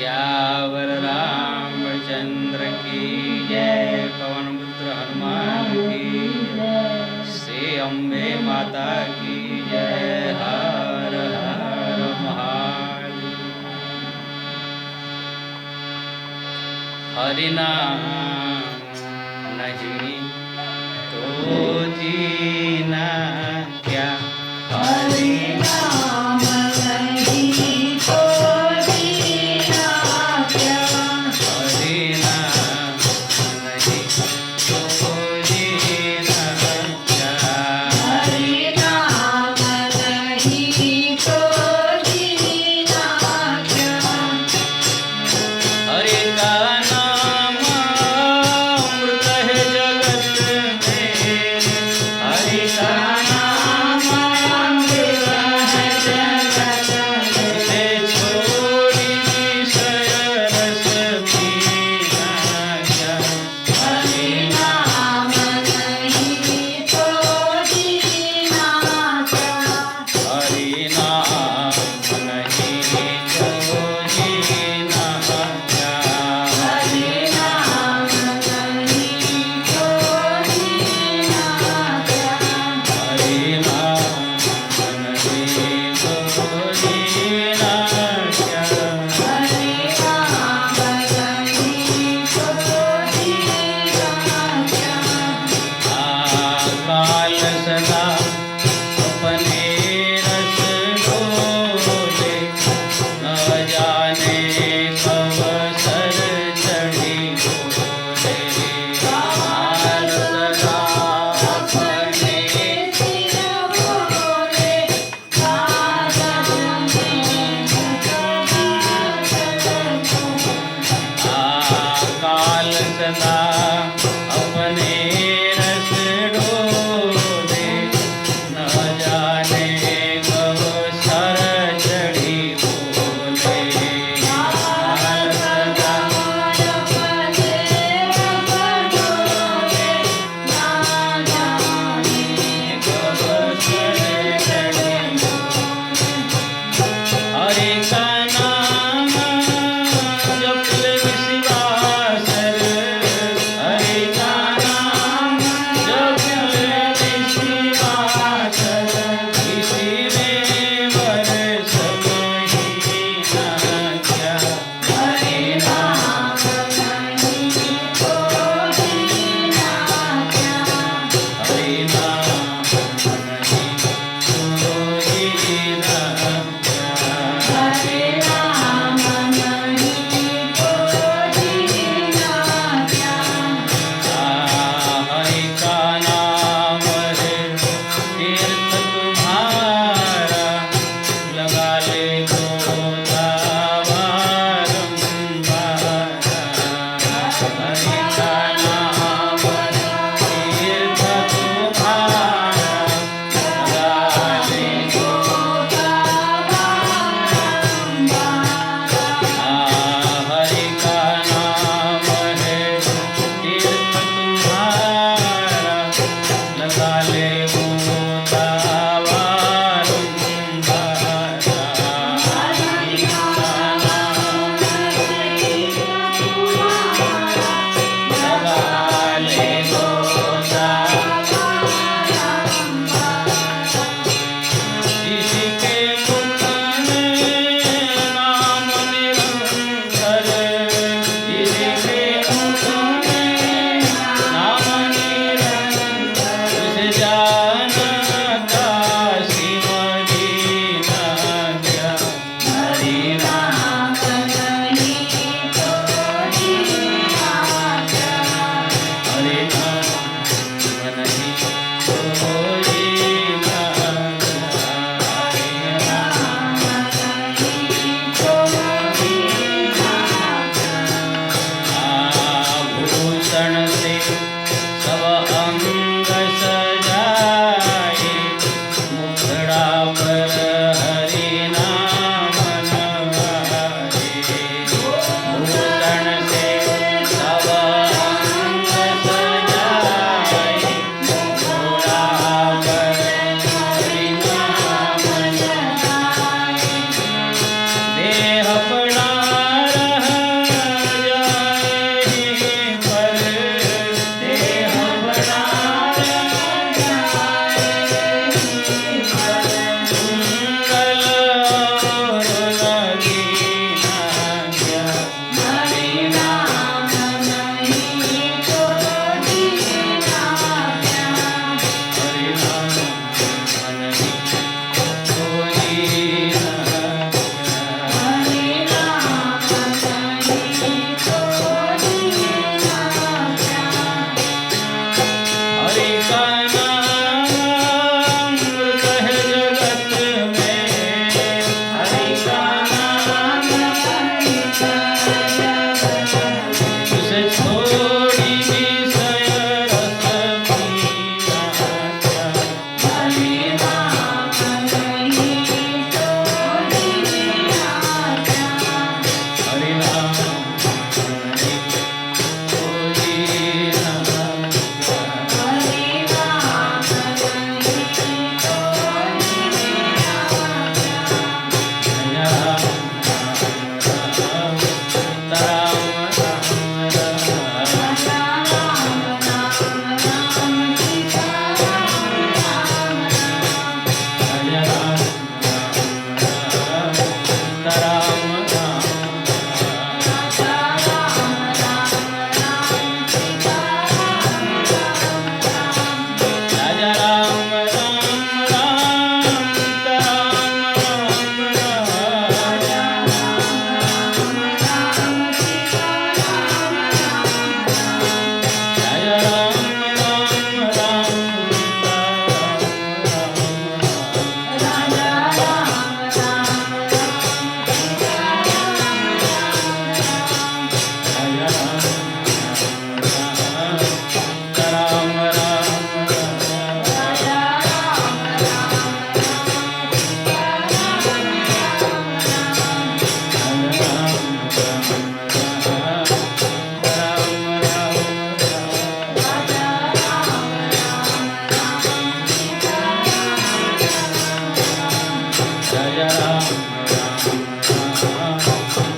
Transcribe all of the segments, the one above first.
सियावर रामचंद्र की जय। पवन पुत्र हनुमान की जय। श्री अम्बे माता की जय। हर हर महादेव। हरि नाम नहीं तो जीना क्या। हरि नाम नहीं तो जीना क्या। हरि नाम नहीं तो जीना क्या। हरि नाम नहीं तो जीना क्या। हरि का नाम अमृत है जगत में। हरि का नाम अमृत है जगत में। इसे छोड़ी विषय रस पीना क्या। हरि नाम नहीं तो जीना क्या। हरि नाम नहीं तो जीना क्या। हरि नाम नहीं तो जीना क्या। हरि नाम नहीं तो जीना क्या। हरि नाम नहीं तो जीना क्या। काल सदा अपने रस डोले। न जाने कब सर चढ़ी बोले। काल सदा अपने सिर बोले राजा में काल सदा अपने रस डोले। न जाने कब सर चढ़ी बोले। काल सदा अपने रंग डोले ना जाने कब सर चढ़ी हरि का नाम जपल विश्वासर। हरि का नाम जपल विश्वासर। इसी में बरस महीना क्या। हरि नाम नहीं तो जीना क्या। हरि नाम नहीं तो जीना क्या। हरि नाम नहीं तो जीना क्या। हरि का नाम है तीर्थ तुम्हारा। लगा ले गोता बारंबार। हरि का नाम तीर्थ तुम्हारा। लगा ले हरि का नाम है तीर्थ तुम्हारा। लगा ले गोता बारंबार। हरि का नाम लगा ले गोता। जिसके मुख में नाम निरंतर। जिसके मुख में नाम निरंतर। उस जानता शिव दीना क्या। हरि नाम नहीं तो जीना क्या। हरि नाम नहीं तो जीना क्या। हरि नाम आभूषण से सब अंग सजाए। मुखड़ा पर हरि नाम नवाए।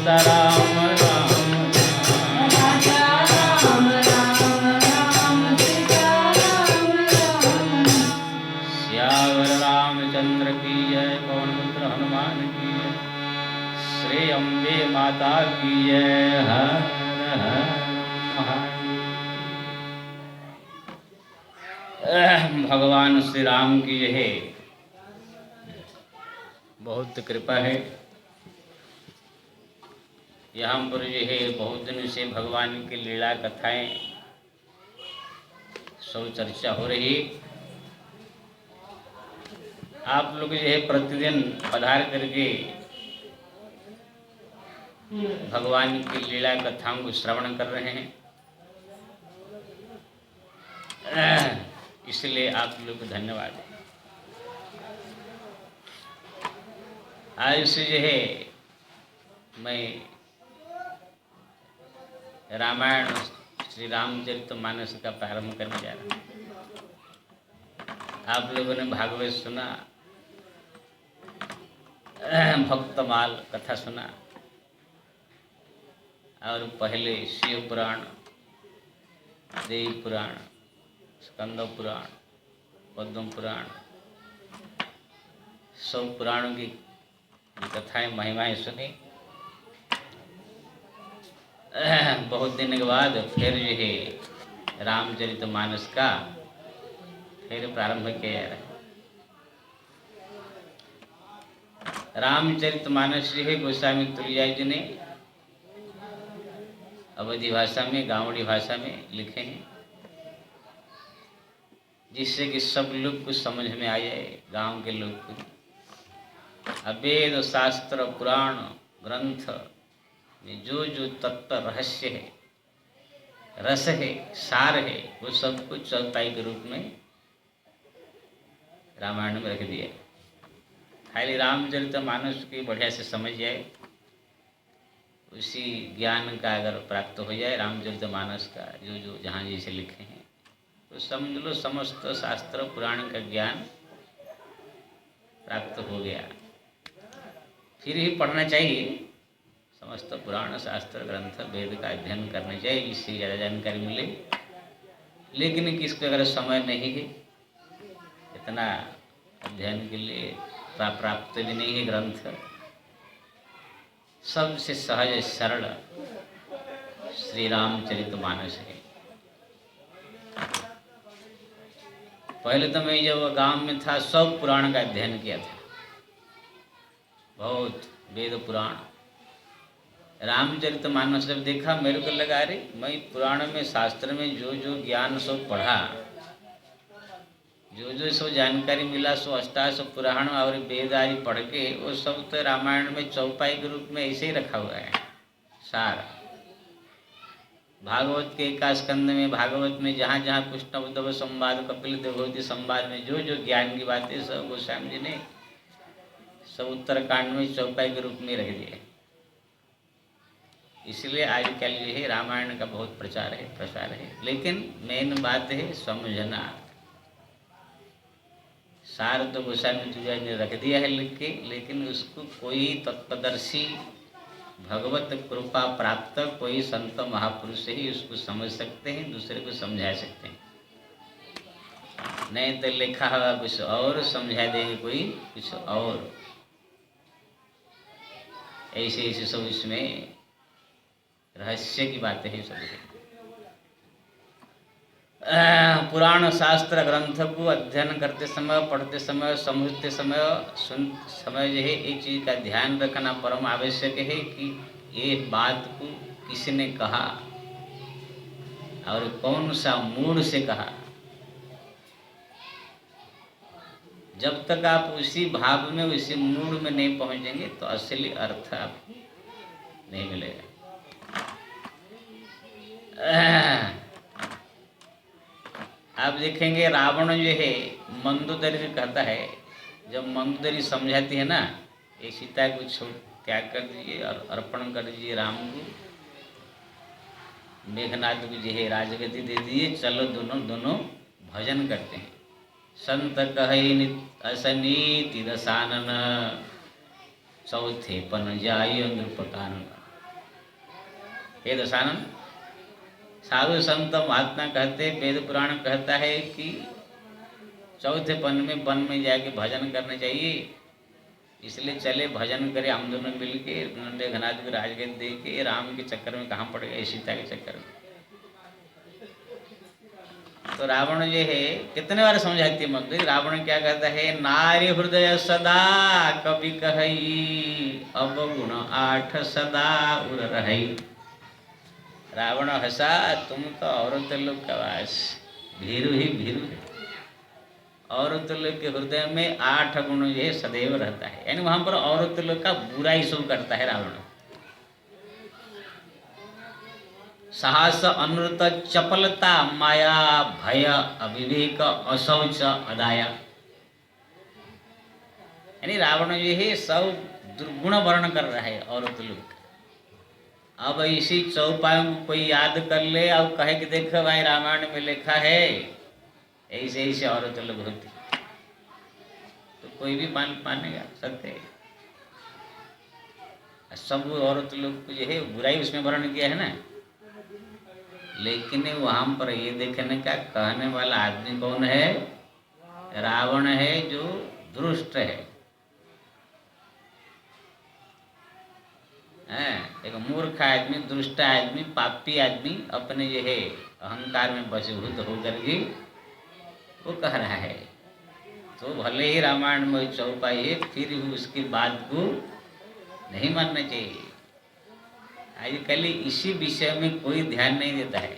राजा राम राम राजा राम राम राम सीता राम राम श्यावर रामचंद्र की जय, पवन पुत्र हनुमान की जय, श्री अम्बे माता की जय। हर हर महादेव। भगवान श्री राम की जय। बहुत कृपा है, यहाँ पर जो है बहुत दिन से भगवान की लीला कथाएं सब चर्चा हो रही। आप लोग जो है प्रतिदिन पधार करके भगवान की लीला कथाओं को श्रवण कर रहे हैं, इसलिए आप लोग को धन्यवाद है। आज से जो है मैं रामायण श्री रामचरितमानस का प्रारंभ करने जा रहा हूँ। आप लोगों ने भागवत सुना, भक्तमाल कथा सुना, और पहले शिव पुराण, देवी पुराण, स्कंद पुराण, पद्म पुराण, सब पुराणों की कथाएं महिमाएं सुनी। बहुत दिन के बाद फिर जो है रामचरितमानस का फिर प्रारंभ किया जा रहा है। रामचरितमानस जो है गोस्वामी तुलसीदास जी ने अवधी भाषा में, गावड़ी भाषा में लिखे हैं, जिससे कि सब लोग को समझ में आ जाए, गांव के लोग को। वेद शास्त्र पुराण ग्रंथ में जो जो तत्व रहस्य है, रस है, सार है, वो सब कुछ चौपाई के रूप में रामायण में रख दिया। खाली रामचरितमानस की बढ़िया से समझ जाए, उसी ज्ञान का अगर प्राप्त हो जाए, रामचरितमानस का जो जो जहाँ जैसे लिखे हैं, तो समझ लो समस्त शास्त्र पुराण का ज्ञान प्राप्त हो गया। फिर ही पढ़ना चाहिए, समस्त पुराण शास्त्र ग्रंथ वेद का अध्ययन करना चाहिए, इससे ज़्यादा जानकारी मिले। लेकिन किसको अगर समय नहीं है, इतना अध्ययन के लिए प्राप्त भी नहीं है ग्रंथ, सबसे सहज सरल श्री रामचरितमानस है। पहले तो मैं जब गांव में था सब पुराण का अध्ययन किया था, बहुत वेद पुराण। रामचरितमानस जब देखा मेरे को लगा अरे मैं पुराण में शास्त्र में जो जो ज्ञान सब पढ़ा, जो जो सब जानकारी मिला, सो अष्टादश पुराण और वेद आदि पढ़ के वो सब तो रामायण में चौपाई के रूप में ऐसे ही रखा हुआ है सारा। भागवत के एकास्कंद में, भागवत में जहाँ जहाँ कृष्ण उद्धव संवाद, कपिल देवहूति संवाद में जो जो ज्ञान की बातें सब गोस्वामी जी ने सब उत्तरकांड में चौपाई के रूप में रख दिए। इसलिए आजकल जो है रामायण का बहुत प्रचार है, प्रसार है, लेकिन मेन बात है समझना। सार तो गोस्वामी तुलसीदास ने रख दिया है लिख के, लेकिन उसको कोई तत्वदर्शी भगवत कृपा प्राप्त कोई संत महापुरुष ही उसको समझ सकते हैं, दूसरे को समझा सकते हैं। नहीं तो लिखा हुआ कुछ और समझा देंगे कोई कुछ और, ऐसे ऐसे सब इसमें रहस्य की बातें हैं सब। पुराण शास्त्र ग्रंथ को अध्ययन करते समय, पढ़ते समय, समझते समय, सुन समय जो है एक चीज़ का ध्यान रखना परम आवश्यक है कि ये बात को किसने कहा और कौन सा मूड से कहा। जब तक आप उसी भाव में, उसी मूड में नहीं पहुंचेंगे तो असली अर्थ आपको नहीं मिलेगा। आप देखेंगे रावण जो है मंदोदरी से कहता है, जब मंदोदरी समझाती है ना, ये सीता को छोड़ त्याग कर दीजिए और अर्पण कर दीजिए राम को, मेघनाथ को जो है राजगति दे दीजिए, चलो दोनों दोनों भजन करते हैं। संत कहे असनीति दसानन, चौथे पन जाय नृपकानन। हे दशानन, साधु संत महात्मा कहते, वेद पुराण कहता है कि चौथे पन में वन में जाके भजन करना चाहिए। इसलिए चले भजन करे हम दोनों मिल के, नंदे घनाथ को राजगद्दी दे के, राम के चक्कर में कहाँ पड़ गए, सीता के चक्कर में। तो रावण जो है कितने बार समझाती है मंत्री, रावण क्या कहता है, नारी हृदय सदा कवि कहई, अब गुण आठ सदा उर रही। रावण हंसा, तुम तो औरत लोग का वास, भीरू ही भीरू है। औरत लोग के हृदय में 8 गुण जो है सदैव रहता है, यानी वहां पर औरत लोग का बुरा ही शुरू करता है रावण। साहस अनृत चपलता, माया भय अविवेक अशौच अदाया। यानी रावण जो है सब दुर्गुण वर्ण कर रहा है औरत लोग। अब इसी चौपायों को कोई याद कर ले और कहे कि देखो भाई रामायण में लिखा है ऐसे ऐसे औरत लोग होती, तो कोई भी मानेगा सत्य है। सब औरत लोग को जो है बुराई उसमें वर्ण किया है ना। लेकिन वहां पर ये देखने का कहने वाला आदमी कौन है, रावण है जो दुष्ट है। एक मूर्ख आदमी, दुष्ट आदमी, पापी आदमी अपने जो है अहंकार में वशीभूत होकर के वो कह रहा है। तो भले ही रामायण में चौपाई है, फिर भी उसकी बात को नहीं मानना चाहिए। आजकल इसी विषय में कोई ध्यान नहीं देता है,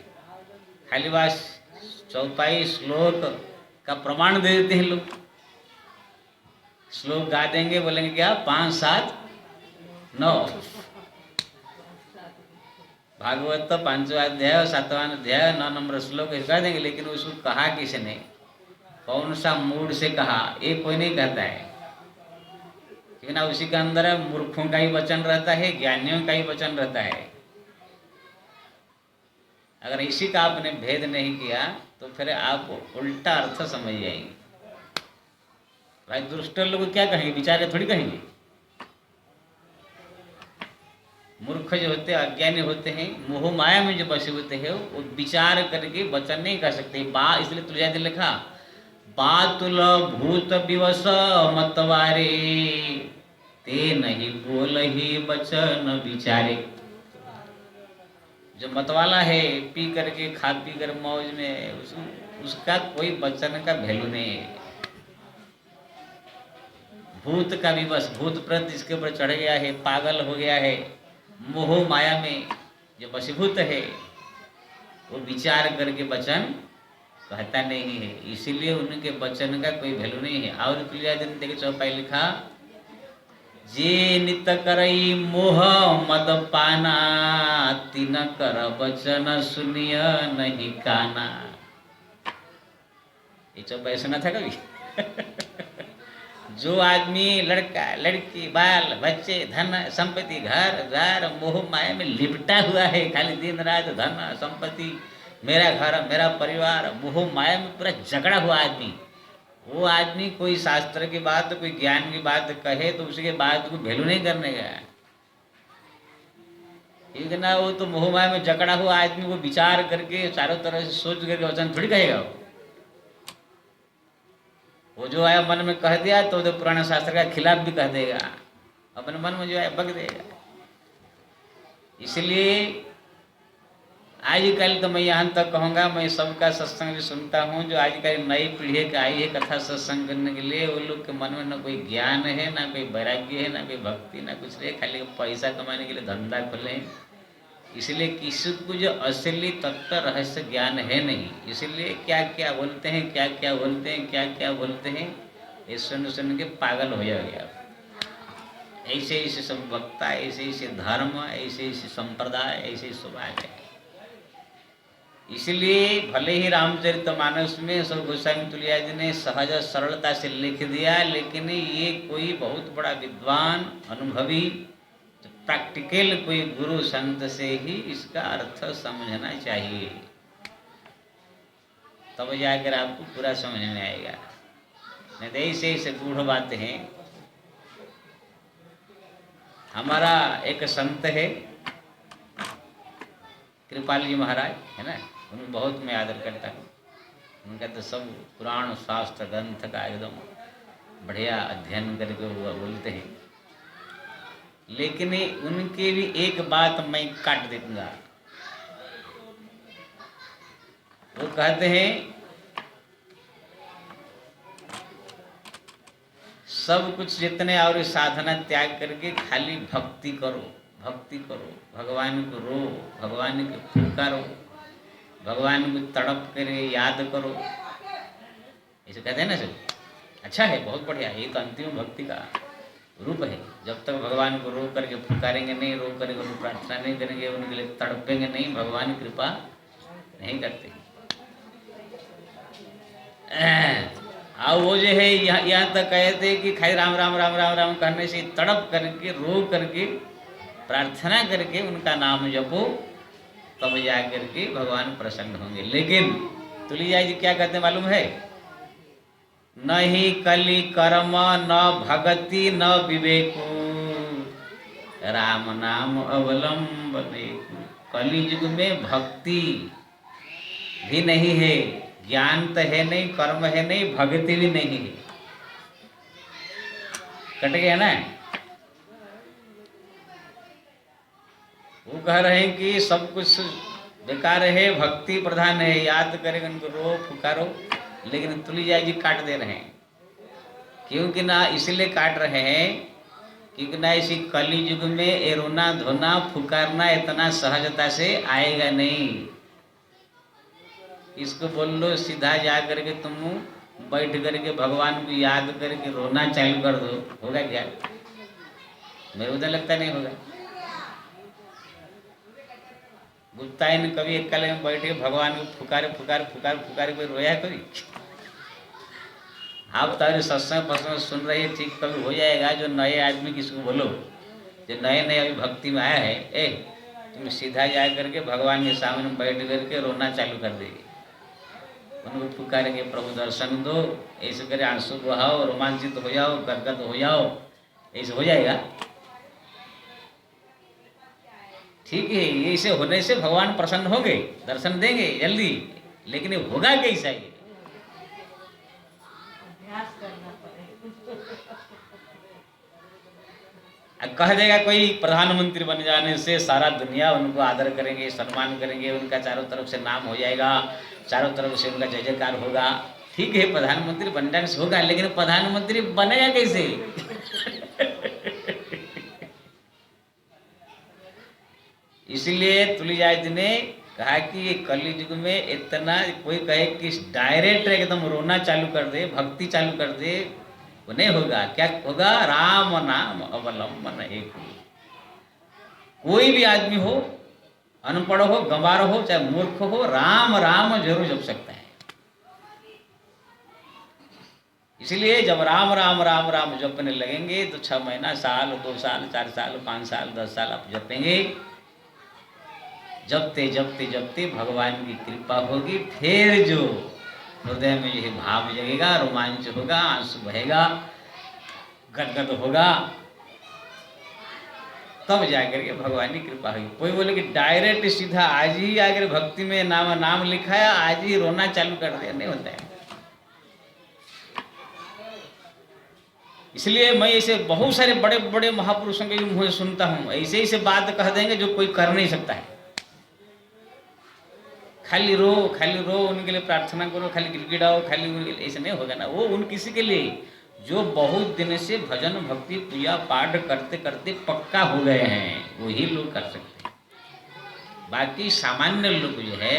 खाली बस चौपाई श्लोक का प्रमाण दे देते हैं लोग। श्लोक गा देंगे, बोलेंगे क्या 5, 7, 9। भागवत तो 5वां अध्याय 7वां अध्याय 9 नंबर श्लोक गा देंगे, लेकिन उसको कहा किसने, कौन सा मूड से कहा, ये कोई नहीं कहता है। क्योंकि ना उसी के अंदर मूर्खों का ही वचन रहता है, ज्ञानियों का ही वचन रहता है। अगर इसी का आपने भेद नहीं किया तो फिर आप उल्टा अर्थ समझ जाएंगे। भाई दुष्ट लोग क्या कहेंगे, विचार थोड़ी कहेंगे। मूर्ख जो होते हैं, अज्ञानी होते हैं, मोह माया में जो बसे होते हैं, वो विचार करके वचन नहीं कर सकते। इसलिए तुलसीदास ने लिखा, बातुल भूत विवश मतवारे, ते नहीं बोल ही वचन विचारे। जो मतवाला है, पी करके खा पी कर मौज में, उसका कोई वचन का वैल्यू नहीं है। भूत का भी बस, भूत प्रत इसके ऊपर चढ़ गया है, पागल हो गया है, मोह माया में जो वशीभूत है, वो विचार करके वचन कहता नहीं है। इसीलिए उनके वचन का कोई वैल्यू नहीं है। और तुलसीदास ने देखिए चौपाई लिखा, जे नित करई मोह मद पाना, तिन कर वचन सुनिय नहीं काना। ये चौपाई सुना था कभी? जो आदमी, लड़का लड़की, बाल बच्चे, धन संपत्ति, घर द्वार, मोह माया में लिपटा हुआ है, खाली दिन रात धन संपत्ति, मेरा घर मेरा परिवार, मोह माया में पूरा जकड़ा हुआ आदमी, वो आदमी कोई शास्त्र की बात, कोई ज्ञान की बात कहे तो उसके बात को वैल्यू नहीं करने का। क्योंकि ना वो तो मोह माया में जकड़ा हुआ आदमी को विचार करके चारों तरह से सोच करके वचन थोड़ी कहेगा। वो जो आया मन में कह दिया तो पुराने शास्त्र का खिलाफ भी कह देगा, अपने मन में जो है बक देगा। इसलिए आजकल तो मैं यहाँ तक कहूँगा, मैं सबका सत्संग भी सुनता हूँ, जो आजकल नई पीढ़ी का आई है कथा सत्संग करने के लिए, वो लोग के मन में ना कोई ज्ञान है, ना कोई वैराग्य है, ना कोई भक्ति, ना कुछ है, खाली पैसा कमाने के लिए धंधा खोले। इसलिए किसी को जो असली तत्व रहस्य ज्ञान है नहीं, इसलिए क्या क्या बोलते हैं, क्या क्या बोलते हैं, क्या क्या बोलते हैं, ये सुन सुन के पागल हो जाओगे आप। ऐसे ऐसे सब वक्ता, ऐसे ऐसे धर्म, ऐसे ऐसे संप्रदाय, ऐसे समाज है। इसलिए भले ही रामचरितमानस में सब गोस्वामी तुलसीदास ने सहज सरलता से लिख दिया, लेकिन ये कोई बहुत बड़ा विद्वान, अनुभवी, प्रैक्टिकल कोई गुरु संत से ही इसका अर्थ समझना चाहिए, तब जाकर आपको पूरा समझ में आएगा। नहीं तो ऐसे ऐसे गूढ़ बातें हैं। हमारा एक संत है, कृपाल जी महाराज है ना, उनको बहुत मैं आदर करता हूँ। उनका तो सब पुराण शास्त्र ग्रंथ का एकदम बढ़िया अध्ययन करके वो बोलते हैं। लेकिन उनके भी एक बात मैं काट दूंगा। वो कहते हैं सब कुछ जितने और साधना त्याग करके खाली भक्ति करो, भक्ति करो, भगवान को रो, भगवान को पुकारो, भगवान को तड़प करे याद करो, ऐसे कहते हैं ना सब। अच्छा है, बहुत बढ़िया, ये तो अंतिम भक्ति का रूप है। जब तक भगवान को रो करके पुकारेंगे नहीं, रो करके उनको प्रार्थना नहीं करेंगे, उनके लिए तड़पेंगे नहीं, भगवान कृपा नहीं करते। और वो जो है यहाँ तक कहते कि खाली राम राम राम राम राम कहने से, तड़प करके रो करके प्रार्थना करके उनका नाम जपो, तब जा करके भगवान प्रसन्न होंगे। लेकिन तुलसीदास जी क्या कहते मालूम है? नहीं कली कर्म न भगति न विवेको, राम नाम अवलंबने। कली युग में भक्ति भी नहीं है, ज्ञान तो है नहीं, कर्म है नहीं, भक्ति भी नहीं है। कट गया ना। वो कह रहे हैं कि सब कुछ बेकार है, भक्ति प्रधान है, याद करेंगे उनको रो पुकारो। लेकिन तुलसीदास जी काट दे रहे हैं। क्योंकि ना इसलिए काट रहे हैं क्योंकि ना इसी कली युग में ये रोना धोना पुकारना इतना सहजता से आएगा नहीं। इसको बोल लो सीधा जा करके तुम बैठ करके भगवान को याद करके रोना चालू कर दो, होगा क्या? मेरे उधर लगता नहीं होगा। गुप्तायन कभी एक कल में बैठे भगवान को पुकारे पुकारे पुकारे पुकारे, कोई रोया कभी? आप तारे सत्संग पसंद सुन रहे हैं, ठीक कभी हो जाएगा। जो नए आदमी किसको बोलो, जो नए नए अभी भक्ति में आया है, तुम सीधा जा करके भगवान के सामने बैठ करके रोना चालू कर देंगे, उनको पुकारेंगे प्रभु दर्शन दो, ऐसे करे आंसू बहाओ, रोमांचित हो जाओ, गदगद हो जाओ, ऐसे हो जाएगा? ठीक है, ऐसे होने से भगवान प्रसन्न होंगे, दर्शन देंगे जल्दी। लेकिन ये होगा कैसा? ये कह देगा कोई प्रधानमंत्री बन जाने से सारा दुनिया उनको आदर करेंगे, सम्मान करेंगे, उनका चारों तरफ से नाम हो जाएगा, चारों तरफ से उनका जय जयकार होगा। ठीक है, प्रधानमंत्री बन जाने से होगा, लेकिन प्रधानमंत्री बनेगा कैसे? इसलिए तुलसीदास जी ने कहा कि ये कलि युग में इतना, कोई कहे कि डायरेक्ट एकदम रोना चालू कर दे, भक्ति चालू कर दे, वो नहीं होगा। क्या होगा? राम नाम अवलंबन एक। कोई भी आदमी हो, अनपढ़ हो, गंवार हो, चाहे मूर्ख हो, राम राम जरूर जप सकता है। इसलिए जब राम राम राम राम जपने लगेंगे तो 6 महीना, साल, 2 साल, 4 साल, 5 साल, 10 साल आप जपेंगे। जपते जपते जपते भगवान की कृपा होगी, फिर जो हृदय में यही भाव जगेगा, रोमांच होगा, आंसू बहेगा, गदगद होगा, तब जाकर के भगवान की कृपा होगी। कोई बोले कि डायरेक्ट सीधा आज ही आकर भक्ति में नाम लिखा है, आज ही रोना चालू कर दिया, नहीं होता है। इसलिए मैं ऐसे बहुत सारे बड़े बड़े महापुरुषों के मुँह से सुनता हूँ, ऐसे ऐसे बात कह देंगे जो कोई कर नहीं सकता है। खाली रो उनके लिए प्रार्थना करो, खाली गिड़गिड़ाओ, खाली उनके लिए, ऐसे नहीं होगा ना। वो उन किसी के लिए जो बहुत दिन से भजन भक्ति पूजा पाठ करते करते पक्का हो गए हैं, वही लोग कर सकते हैं। बाकी सामान्य लोग जो है,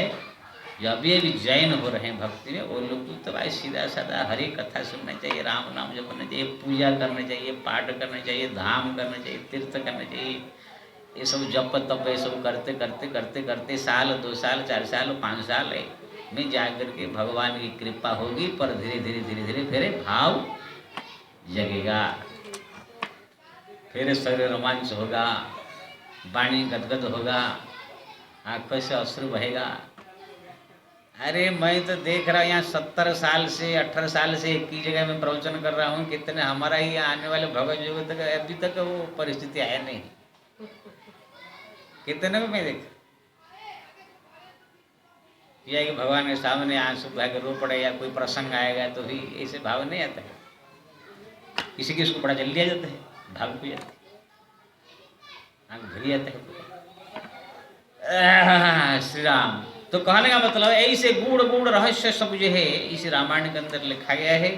जो अभी अभी जैन हो रहे हैं भक्ति में, वो लोग तो भाई सीधा साधा हरे कथा सुनना चाहिए, राम नाम जपना चाहिए, पूजा करना चाहिए, पाठ करना चाहिए, धाम करना चाहिए, तीर्थ करना चाहिए। ये सब जप तप ये सब करते करते करते करते साल, 2 साल, 4 साल, 5 साल में जाकर के भगवान की कृपा होगी। पर धीरे धीरे धीरे धीरे फिर भाव जगेगा, फिर शरीर रोमांच होगा, वाणी गदगद होगा, आंखों से अश्रु बहेगा। अरे मैं तो देख रहा हूँ यहाँ 70 साल से 18 साल से एक ही जगह में प्रवचन कर रहा हूँ, कितने हमारा ही आने वाले भगवत युग तक अभी तक वो परिस्थिति आया नहीं। कितने में मैं देखा, या कि भगवान के सामने आंसू बहा के रो पड़े या कोई प्रसंग आएगा तो भी ऐसे भाव नहीं आता है। किसी किसी को बड़ा जल्दी आ जाता है, भाव भी जाता है, आंख भरी जाता है। श्री राम। तो कहने का मतलब ऐसे गूढ़ गूढ़ रहस्य सब जो है इस रामायण के अंदर लिखा गया है,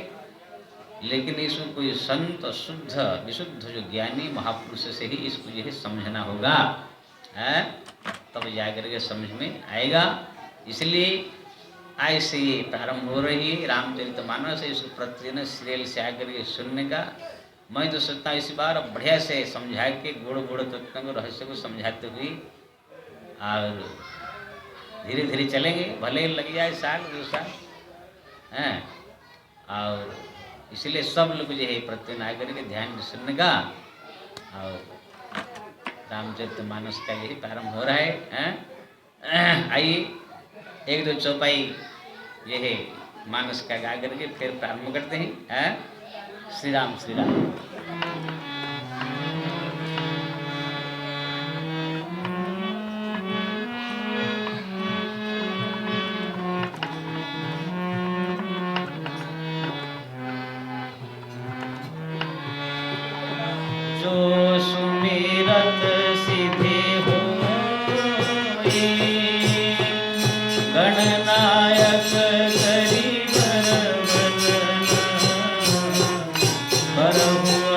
लेकिन इसको कोई संत शुद्ध विशुद्ध जो ज्ञानी महापुरुष से ही इसको जो है समझना होगा, है तब जाकर के समझ में आएगा। इसलिए आज से ये प्रारंभ हो रही है रामचरितमानस, इसको प्रतिदिन सीरियल से आकर के सुनने का। मैं तो सोचता हूँ इस बार बढ़िया से समझा के गुड़ गुड़ तत्वों को रहस्य को समझाते हुए और धीरे धीरे चलेंगे, भले ही लग जाए साल 2 साल हैं। और इसलिए सब लोग जो है प्रतिदिन आकर के ध्यान से सुनने का। और रामचरितमानस का यही प्रारंभ हो रहा है। आइए 1-2 चौपाई ये है मानस का गा करके फिर प्रारंभ करते हैं। श्री राम श्री राम। जो सुमिरत सिद्धि होई, गणनायक करी वर वदन, करहु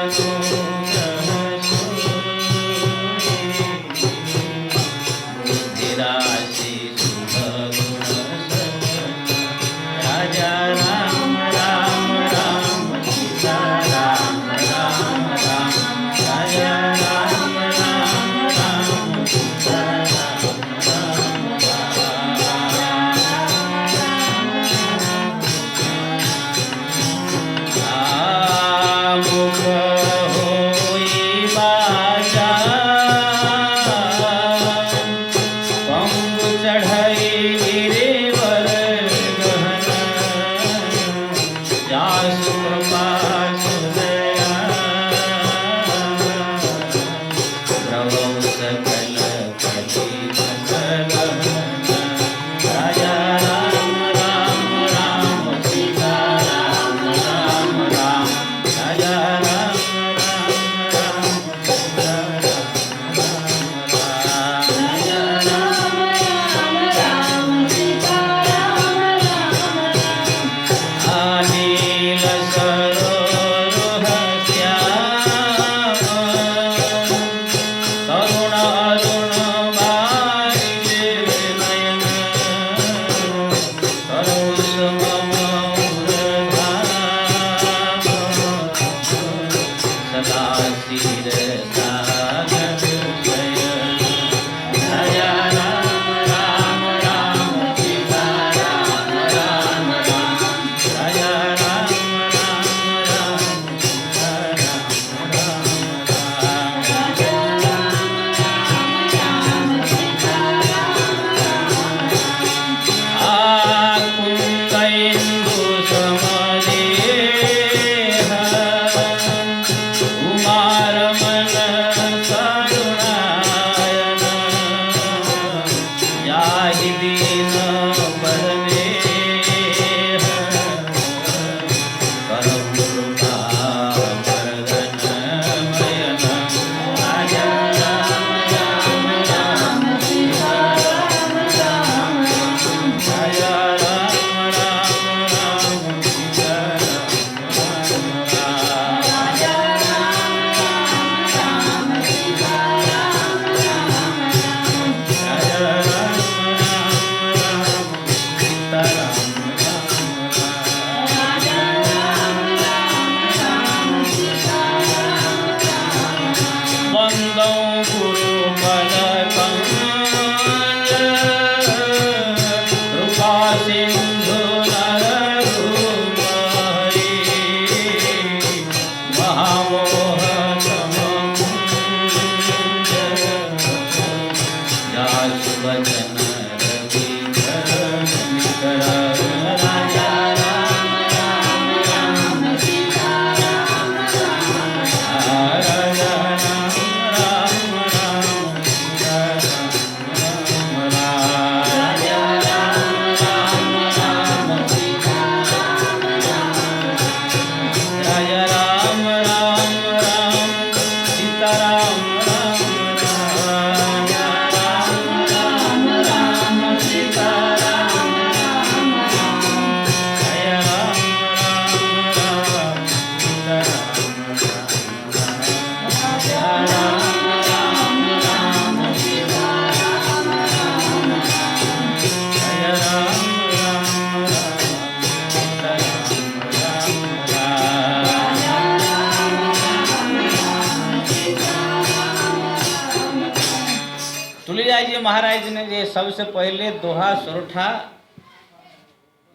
तुलसीदास जी महाराज ने ये सबसे पहले दोहा सोरठा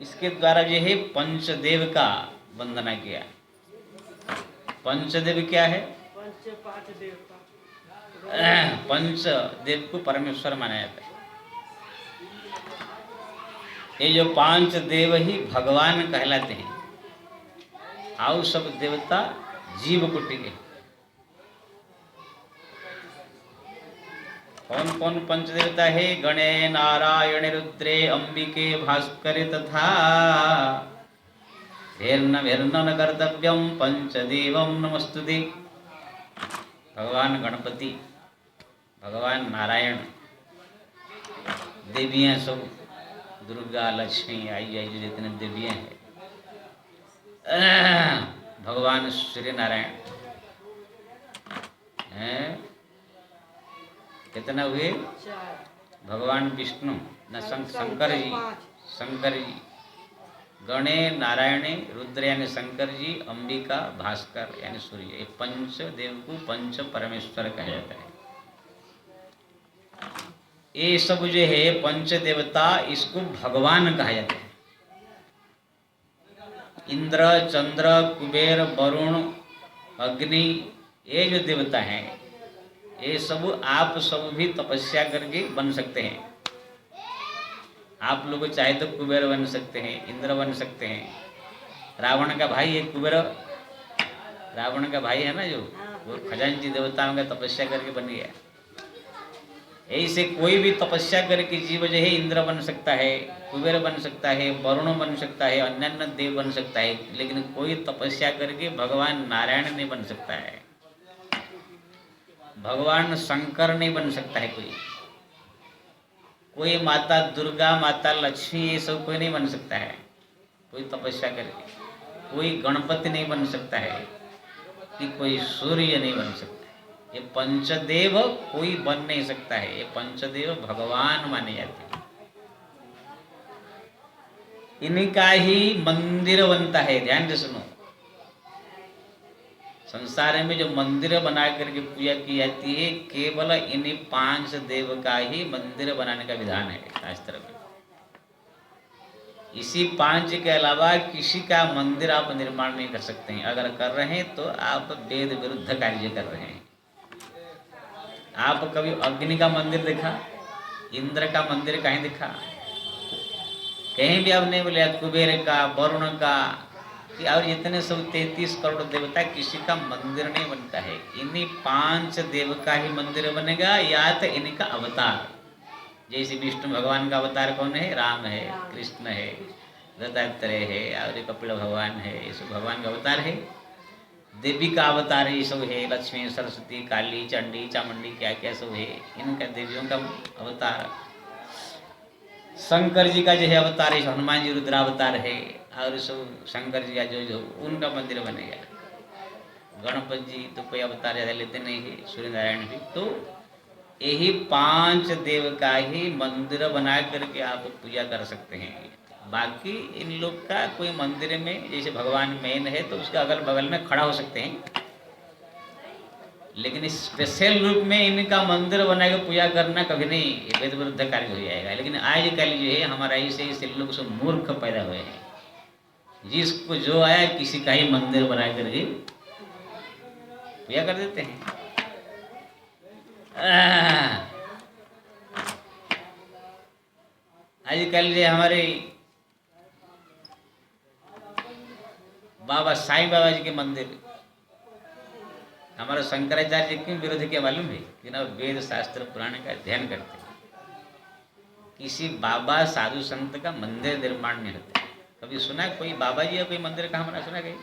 इसके द्वारा जो है पंचदेव का वंदना किया। पंचदेव क्या है? पंचदेव को परमेश्वर माना जाता है। ये जो पांच देव ही भगवान कहलाते हैं, और सब देवता जीव कोटि के। कौन कौन पंचदेवता है? गणे नारायण रुद्रे अंबिके भास्करे तथा भेर्न भेर्न न कर्तव्यम पंचदेवम नमस्तुते। भगवान गणपति, भगवान नारायण, देवियां सब दुर्गा लक्ष्मी आई आई जो जितने देवियां हैं, भगवान श्री नारायण हैं, कितना हुए? भगवान विष्णु न शंकर जी, शंकर जी, गणे नारायणे रुद्र यानी शंकर जी, अंबिका भास्कर यानी सूर्य। ये पंच देव को पंच परमेश्वर कहा जाता है। ये सब जो है पंच देवता, इसको भगवान कहा जाता है। इंद्र, चंद्र, कुबेर, वरुण, अग्नि, ये जो देवता हैं, ये सब आप सब भी तपस्या करके बन सकते हैं। आप लोग चाहे तो कुबेर बन सकते हैं, इंद्र बन सकते हैं। रावण का भाई एक कुबेर, रावण का भाई है ना, जो वो खजांची देवताओं का तपस्या करके बन गया। ऐसे कोई भी तपस्या करके जीव जो है इंद्र बन सकता है, कुबेर बन सकता है, वरुण बन सकता है, अन्य देव बन सकता है, लेकिन कोई तपस्या करके भगवान नारायण नहीं बन सकता है, भगवान शंकर नहीं बन सकता है। कोई माता दुर्गा, माता लक्ष्मी, ये सब कोई नहीं बन सकता है कोई तपस्या करके। कोई गणपति नहीं बन सकता है, कि कोई सूर्य नहीं बन सकता है। ये पंचदेव कोई बन नहीं सकता है। ये पंचदेव भगवान माने जाते हैं। इनका ही मंदिर बनता है। ध्यान से सुनो, संसार में जो मंदिर बना करके पूजा की जाती है, केवल इन्हीं पांच देव का ही मंदिर बनाने का विधान है शास्त्र में। इसी पांच के अलावा किसी का मंदिर आप निर्माण नहीं कर सकते हैं। अगर कर रहे हैं तो आप वेद विरुद्ध कार्य कर रहे हैं। आप कभी अग्नि का मंदिर देखा? इंद्र का मंदिर कहीं देखा? कहीं भी आप नहीं बोले। कुबेर का, वरुण का, और जितने सब 33 करोड़ देवता, किसी का मंदिर नहीं बनता है। इन्हीं पांच देव का ही मंदिर बनेगा, या तो इनका अवतार। जैसे विष्णु भगवान का अवतार कौन है? राम है, कृष्ण है, दत्तात्रेय है, और कपिल भगवान है। ये सब भगवान का अवतार है। देवी का अवतार ये सब है, लक्ष्मी, सरस्वती, काली, चंडी, चामुंडी, क्या क्या सब है, इनका देवियों का अवतार। शंकर जी का जो है अवतार है, हनुमान जी रुद्रावतार है, और सब शंकर जी का जो उनका मंदिर बनेगा। गणपति जी तो कोई अवतार ज़्यादा लेते नहीं है, सूर्य नारायण भी। तो यही पांच देव का ही मंदिर बना करके आप पूजा कर सकते हैं। बाकी इन लोग का कोई मंदिर में, जैसे भगवान मेन है तो उसके अगल बगल में खड़ा हो सकते हैं, लेकिन स्पेशल रूप में इनका मंदिर बना के पूजा करना कभी नहीं, वेद विरुद्ध कार्य हो जाएगा। लेकिन आजकल जो है हमारा ऐसे लोग सब मूर्ख पैदा हुए हैं, जिसको जो आया किसी का ही मंदिर बना करके पूजा कर देते हैं। आजकल जो हमारे बाबा साईं बाबा जी के मंदिर, हमारा शंकराचार्य जी क्यों विरोध किया मालूम है? कि ना वेद शास्त्र पुराण का अध्ययन करते हैं। किसी बाबा साधु संत का मंदिर निर्माण नहीं होता। कभी सुना कोई बाबा जी या कोई मंदिर कहाँ बना? सुना कहीं?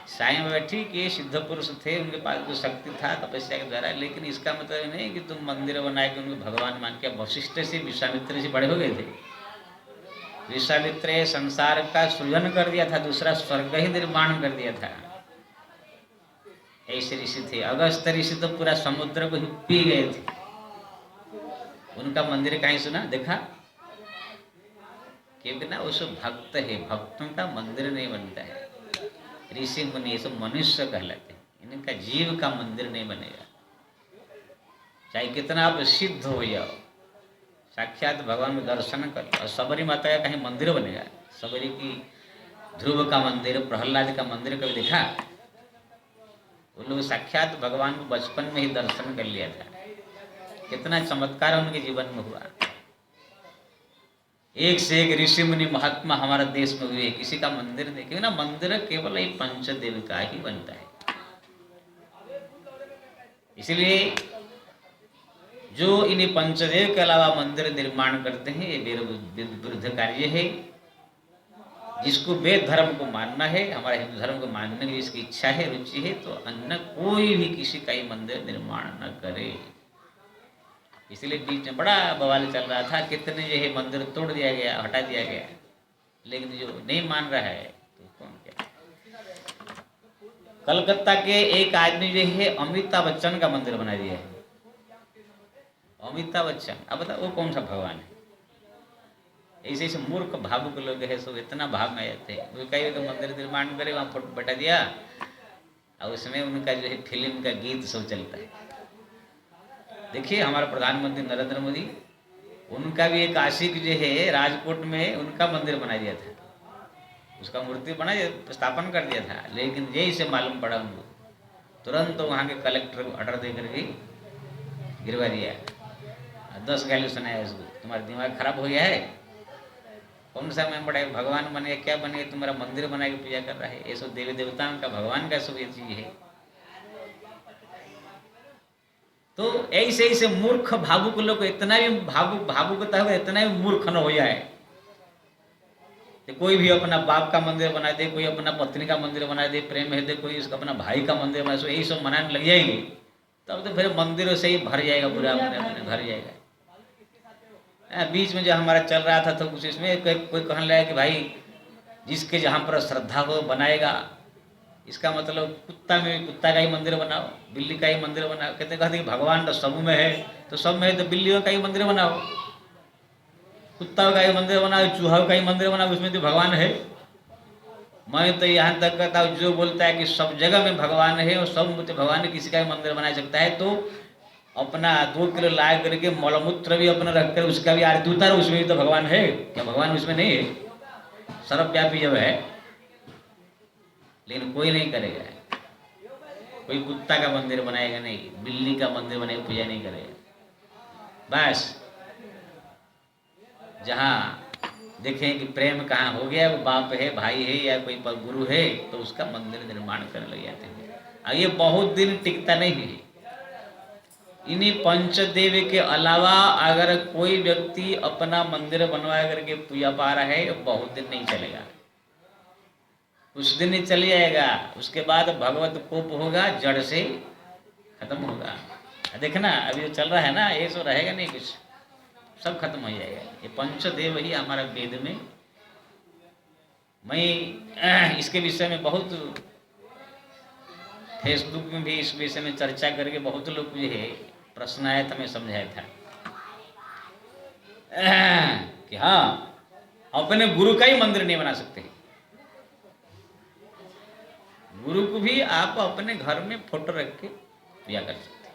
साईं बाबा ठीक है, सिद्ध पुरुष थे, उनके पास जो शक्ति था तपस्या के द्वारा, लेकिन इसका मतलब नहीं कि तुम मंदिर बना के उनको भगवान मान के। वशिष्ठ से, विश्वामित्र से बड़े हो गए थे। विश्वामित्र संसार का सृजन कर दिया था, दूसरा स्वर्ग ही निर्माण कर दिया था। ऐसे ऋषि थे। अगस्त ऋषि तो पूरा समुद्र को ही पी गए थे। उनका मंदिर कहीं सुना, देखा? क्योंकि ना वो सब भक्त है, भक्तों का मंदिर नहीं बनता है। ऋषि मुनि ये सब मनुष्य कहलाते हैं, इनका जीव का मंदिर नहीं बनेगा। चाहे कितना आप सिद्ध हो जाओ, साक्षात भगवान में दर्शन कर लो। और सबरी माता का कहीं मंदिर बनेगा? सबरी की ध्रुव का मंदिर, प्रहलाद का मंदिर कभी देखा? वो लोग साक्षात भगवान को बचपन में ही दर्शन कर लिया था। कितना चमत्कार उनके जीवन में हुआ। एक से एक ऋषि मुनि महात्मा हमारे देश में हुए, किसी का मंदिर नहीं। क्यों ना? मंदिर केवल एक पंचदेव का ही बनता है। इसलिए जो इन्हीं पंचदेव के अलावा मंदिर निर्माण करते हैं, ये विरुद्ध कार्य है। जिसको वेद धर्म को मानना है, हमारे हिंदू धर्म को मानने की जिसकी इच्छा है, रुचि है, तो अन्य कोई भी किसी का ही मंदिर निर्माण न करे। इसलिए बीच में बड़ा बवाल चल रहा था, कितने जो है मंदिर तोड़ दिया गया, हटा दिया गया। लेकिन जो नहीं मान रहा है तो कौन क्या। कलकत्ता के एक आदमी जो है अमिताभ बच्चन का मंदिर बना दिया है। अमिताभ बच्चन, अब बताओ वो कौन सा भगवान है? ऐसे ऐसे मूर्ख भावुक लोग है, सब इतना भाव में जाते हैं। वो कहीं तो मंदिर निर्माण करे, वहाँ फोटो बैठा दिया और उसमें उनका जो है फिल्म का गीत सब चलता है। देखिए हमारे प्रधानमंत्री नरेंद्र मोदी, उनका भी एक आशिक जो है राजकोट में उनका मंदिर बना दिया था, उसका मूर्ति बना स्थापन कर दिया था। लेकिन यही से मालूम पड़ा उनको, तुरंत तो वहाँ के कलेक्टर को ऑर्डर दे करके गिरवा दिया। 10 गाली सुनाया उसको, तुम्हारा दिमाग खराब हो गया है, कौन सा मैं बड़ा भगवान बने क्या बने, तुम्हारा मंदिर बना के पूजा कर रहा है। ये सब देवी देवताओं का भगवान का सब ये चीज है। तो ऐसे ऐसे मूर्ख भावुक लोग, इतना भी भावुकता होगा, इतना भी मूर्ख न हो जाए कि कोई भी अपना बाप का मंदिर बना दे, कोई अपना पत्नी का मंदिर बना दे, प्रेम है दे, कोई उसका अपना भाई का मंदिर बना दे, यही सब मनाने लग जाएंगे, तब तो फिर मंदिरों से ही भर जाएगा, पूरा अपने भर जाएगा। बीच में जो हमारा चल रहा था तो कुछ इसमें कोई कहने लगा कि भाई जिसके जहाँ पर श्रद्धा हो बनाएगा, इसका मतलब कुत्ता में कुत्ता का ही मंदिर बनाओ, बिल्ली का ही मंदिर बनाओ। कहते कि भगवान तो सब में है, तो सब में है तो बिल्लियों का ही मंदिर बनाओ, कुत्ता का ही मंदिर बनाओ, चूहा का ही मंदिर बनाओ, उसमें तो भगवान है। मैं तो यहाँ तक कहता हूँ, जो बोलता है कि सब जगह में भगवान है और सब में भगवान किसी का ही मंदिर बना सकता है, तो अपना 2 किलो ला करके मलमूत्र भी अपना रखकर उसका भी आरती उतारो, उसमें भी तो भगवान है। क्या भगवान उसमें नहीं है? सर्वव्यापी जब है। लेकिन कोई नहीं करेगा, कोई कुत्ता का मंदिर बनाएगा नहीं, बिल्ली का मंदिर बनाएगा, पूजा नहीं करेगा। बस जहाँ देखें कि प्रेम कहाँ हो गया, वो बाप है, भाई है या कोई गुरु है, तो उसका मंदिर निर्माण करने लग जाते हैं। और ये बहुत दिन टिकता नहीं है। इन्हीं पंचदेव के अलावा अगर कोई व्यक्ति अपना मंदिर बनवा करके पूजा पा रहा है, बहुत दिन नहीं चलेगा, कुछ दिन ही चल जाएगा, उसके बाद भगवत कोप होगा, जड़ से खत्म होगा। देखना अभी जो चल रहा है ना, ये सब रहेगा नहीं, कुछ सब खत्म हो जाएगा। ये पंचदेव ही हमारा वेद में, मैं इसके विषय में बहुत फेसबुक में भी इस विषय में चर्चा करके बहुत लोग जो है प्रश्न आया था, मैं समझाया था कि हाँ अपने गुरु का ही मंदिर नहीं बना सकते। गुरु को भी आप अपने घर में फोटो रख के पूजा कर सकते हैं,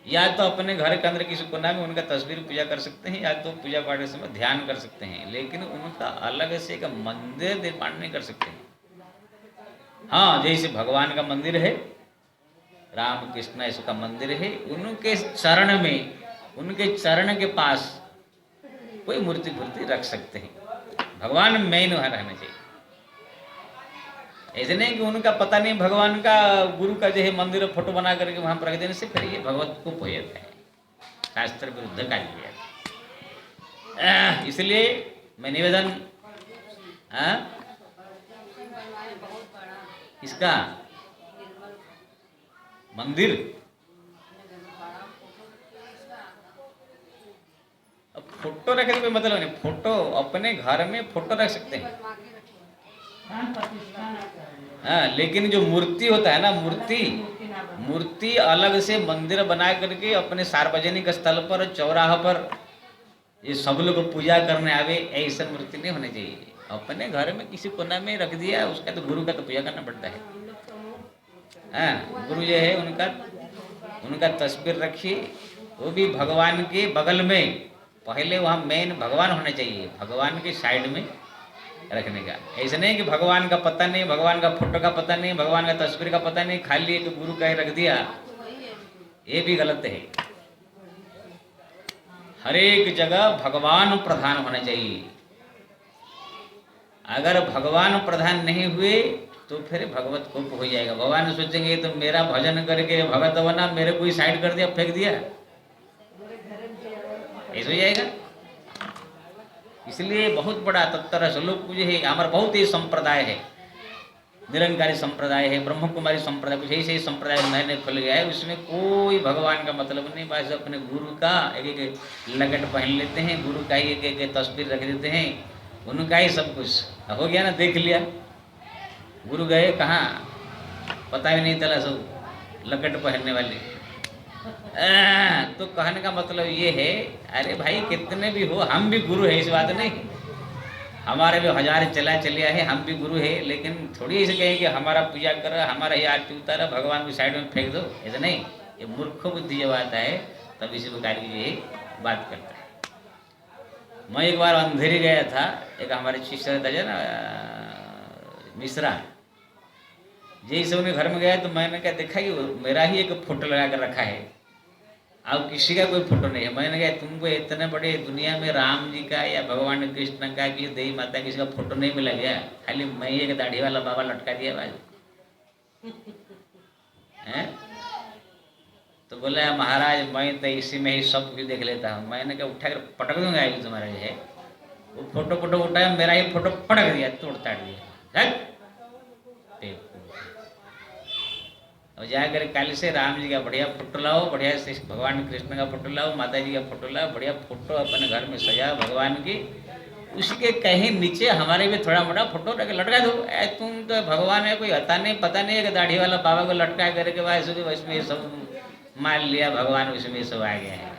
या तो अपने घर के अंदर किसी कोना में उनका तस्वीर पूजा कर सकते हैं, या तो पूजा पाठ के समय ध्यान कर सकते हैं, लेकिन उनका अलग से एक मंदिर निर्माण नहीं कर सकते हैं। हाँ, जैसे भगवान का मंदिर है, राम कृष्ण ऐसा का मंदिर है, उनके चरण में, उनके चरण के पास कोई मूर्ति रख सकते हैं। भगवान मेन वहाँ रहना चाहिए। ऐसे नहीं कि उनका पता नहीं भगवान का, गुरु का जो है मंदिर फोटो बना करके वहाँ पर रख देने से फिर ये भगवत को हो जाता है, शास्त्र विरुद्ध कार्य है। इसलिए मैं निवेदन इसका मंदिर, अब फोटो रखे तो कोई मतलब नहीं, फोटो अपने घर में फोटो रख सकते हैं, हाँ, लेकिन जो मूर्ति होता है ना, मूर्ति अलग से मंदिर बना करके अपने सार्वजनिक स्थल पर, चौराहा पर ये सब लोग पूजा करने आवे, ऐसा मूर्ति नहीं होनी चाहिए। अपने घर में किसी कोना में रख दिया, उसका तो गुरु का तो पूजा करना पड़ता है। हाँ, गुरु जो है उनका उनका तस्वीर रखिए, वो भी भगवान के बगल में। पहले वहाँ मेन भगवान होना चाहिए, भगवान के साइड में रखने का। ऐसा नहीं कि भगवान का पता नहीं, भगवान का फोटो का पता नहीं, भगवान का तस्वीर का पता नहीं, खाली एक गुरु का ही रख दिया, ये भी गलत है। हर एक जगह भगवान प्रधान होना चाहिए। अगर भगवान प्रधान नहीं हुए तो फिर भगवत कोप हो जाएगा। भगवान सोचेंगे तो मेरा भजन करके भगत बना, मेरे कोई साइड कर दिया, फेंक दिया, ऐसा हो जाएगा। इसलिए बहुत बड़ा तत्तर श्लोक पूजे है। हमारा बहुत ही संप्रदाय है, निरंकारी संप्रदाय है, ब्रह्म कुमारी संप्रदाय, कुछ ऐसे संप्रदाय नए नए खुल गया है। उसमें कोई भगवान का मतलब नहीं, बस अपने गुरु का एक एक लगट पहन लेते हैं, गुरु का ही एक एक तस्वीर रख देते हैं, उनका ही सब कुछ हो गया ना। देख लिया गुरु गए कहाँ, पता भी नहीं चला, सब लगट पहनने वाले। तो कहने का मतलब ये है, अरे भाई कितने भी हो, हम भी गुरु है, इस बात नहीं, हमारे भी हजार चला चलिया है, हम भी गुरु है। लेकिन थोड़ी ऐसे कहें कि हमारा पूजा कर, हमारा ये आरती उतारा, भगवान को साइड में फेंक दो, ऐसा नहीं। ये मूर्ख बुद्धि जब आता है तब इसी प्रकार की ये बात करता है। मैं एक बार अंधेरी गया था, एक हमारे शिष्य था जो ना मिश्रा, जैसे उन्हें घर में गया तो मैंने क्या देखा कि मेरा ही एक फोटो लगा कर रखा है, अब किसी का कोई फोटो नहीं है। मैंने कहा तुमको इतने बड़े दुनिया में राम जी का या भगवान कृष्ण का कि देवी माता किसी का फोटो नहीं मिला गया, खाली मैं एक दाढ़ी वाला बाबा लटका दिया बाजू है। तो बोला महाराज मैं तो इसी में ही सब कुछ देख लेता हूँ। मैंने कहा उठा कर पटक दूंगा अभी तुम्हारा जो है, वो फोटो उठाया, मेरा ही फोटो पटक दिया, तोड़ ताड़ दिया। और जाकर काली से राम जी का बढ़िया फोटो लाओ, बढ़िया से भगवान कृष्ण का फोटो लाओ, माता जी का फोटो लाओ, बढ़िया फोटो अपने घर में सजाओ भगवान की, उसके कहीं नीचे हमारे भी थोड़ा मोटा फोटो लटका दो। तुम तो भगवान है कोई हता नहीं, पता नहीं है कि दाढ़ी वाला बाबा को लटका करके उसमें सब मान लिया भगवान, उसमें सब आ गया है।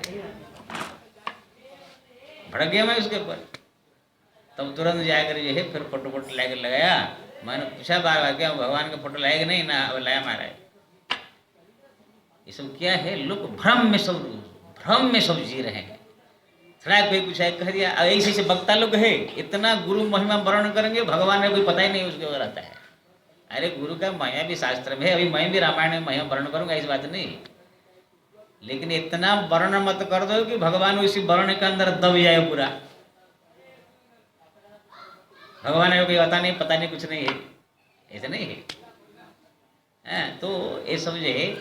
भड़क गया मैं उसके ऊपर। तब तुरंत जाकर जो है फिर फोटो लाकर लगाया। मैंने पूछा बार बार क्या भगवान का फोटो लाएगा नहीं ना, अब लाया मारा है। ये सब क्या है, लोग भ्रम में सब जी रहे हैं। थोड़ा कोई कुछ है कह दिया, ऐसे ऐसे वक्ता लोग है, इतना गुरु महिमा वर्णन करेंगे, भगवान ने कोई पता ही नहीं उसके ऊपर आता है। अरे गुरु का महिमा भी शास्त्र में है, अभी मैं भी रामायण में महिमा वर्णन करूंगा, इस बात नहीं, लेकिन इतना वर्णन मत कर दो कि भगवान उसी वर्ण के अंदर दब जाए पूरा। भगवान को कोई पता नहीं कुछ नहीं है, ऐसा नहीं है। तो ये समझे